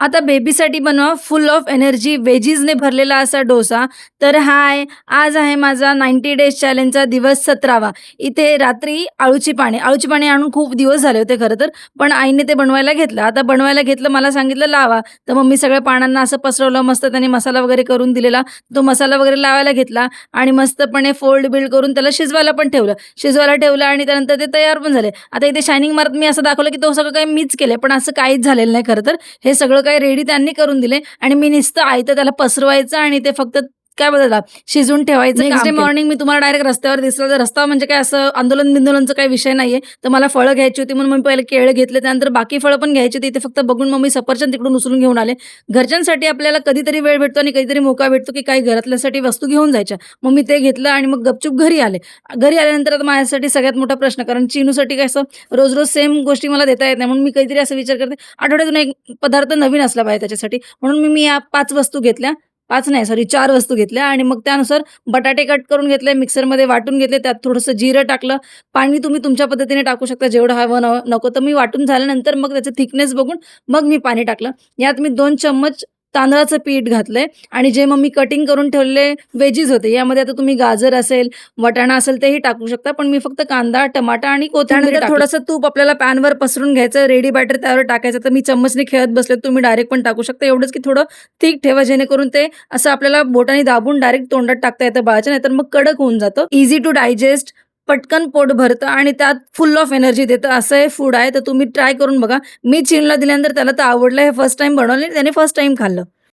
आता बेबीसाठी बनवा फुल of energy वेजीजने भरलेला असा डोसा. तर हाय, आज आहे माझा 90 डेज चॅलेंजचा दिवस 17वा. इथे रात्री अळूची पाने आणून खूप दिवस झाले होते खरं तर. पण आईने ते बनवायला घेतलं. आता बनवायला घेतलं, मला सांगितलं लावा. तर मग मी सगळ्या पानांना असं पसरवलं, मस्त त्याने मसाला वगैरे करून दिलेला. तो मसाला वगैरे लावायला घेतला आणि मस्तपणे फोल्ड बिल्ड करून त्याला शिजवायला पण ठेवलं. शिजवायला ठेवलं आणि त्यानंतर ते तयार पण झाले. आता इथे शायनिंग मारत मी असं दाखवलं, की तो सगळं काही मीच केलंय, पण असं काहीच झालेलं नाही खरं तर. हे सगळं काही रेडी त्यांनी करून दिले आणि मी नुसतं आयतं त्याला पसरवायचं आणि ते फक्त काय बोलतात त्याला शिजवून ठेवायचं. नेक्स्ट डे मॉर्निंग मी तुम्हाला डायरेक्ट रस्त्यावर दिसलं, तर रस्ता म्हणजे काय असं आंदोलन-बिंदोलनचा काही विषय नाहीये. तर मला फळं घ्यायची होती म्हणून मी पहिले केळं घेतले. त्यानंतर बाकी फळं पण घ्यायची होती. ते फक्त बघून मग मी सफरचंद तिकडून उचलून घेऊन आले. घरच्यांसाठी आपल्याला कधीतरी वेळ भेटतो आणि कधीतरी मोका भेटतो, की काही घरातल्यासाठी वस्तू घेऊन जायच्या. मग मी ते घेतलं आणि मग गपचूप घरी आले. घरी आल्यानंतर आता माझ्यासाठी सगळ्यात मोठा प्रश्न, कारण चिनूसाठी काय असं रोज-रोज सेम गोष्टी मला देता येत नाही. म्हणून मी काहीतरी असा विचार करते, आठवड्यातून एक पदार्थ नवीन असला पाहिजे त्याच्यासाठी. म्हणून मी या 5 वस्तू घेतल्या. 5 नाही सॉरी 4 वस्तू घेतल्या आणि मग त्यानुसार बटाटे कट करून घेतले, मिक्सरमध्ये वाटून घेतले, त्यात थोडंसं जिरं टाकलं. पाणी तुम्ही तुमच्या पद्धतीने टाकू शकता, जेवढं हवं नको. तर मी वाटून झाल्यानंतर मग त्याचं थिकनेस बघून मग मी पाणी टाकलं. यात मी 2 चम्मच तांदळाचं पीठ घातलंय आणि जे मग मी कटिंग करून ठेवलेले व्हेजीज होते, यामध्ये आता तुम्ही गाजर असेल, वाटाणा असेल तेही टाकू शकता. पण मी फक्त कांदा, टमाटा आणि कोथिंबीर टाकली. थोडंसं तूप आपल्याला पॅनवर पसरून घ्यायचं, रेडी बॅटर त्यावर टाकायचं. तर मी चम्मचने खेळत बसले, तुम्ही डायरेक्ट पण टाकू शकता. एवढंच की थोडं थिक ठेवा, जेणेकरून ते असं आपल्याला बोटाने दाबून डायरेक्ट तोंडात टाकता येतं बाळाच्या, नाहीतर मग कडक होऊन जातं. ईझी टू डायजेस्ट, पटकन पोट भरतं आणि त्यात फुल ऑफ एनर्जी देतं, असं हे फूड आहे. तर तुम्ही ट्राय करून बघा. मी चिनला दिल्यानंतर त्याला तर आवडलं. हे फर्स्ट टाईम बनवलं आणि त्याने फर्स्ट टाईम खाल्लं.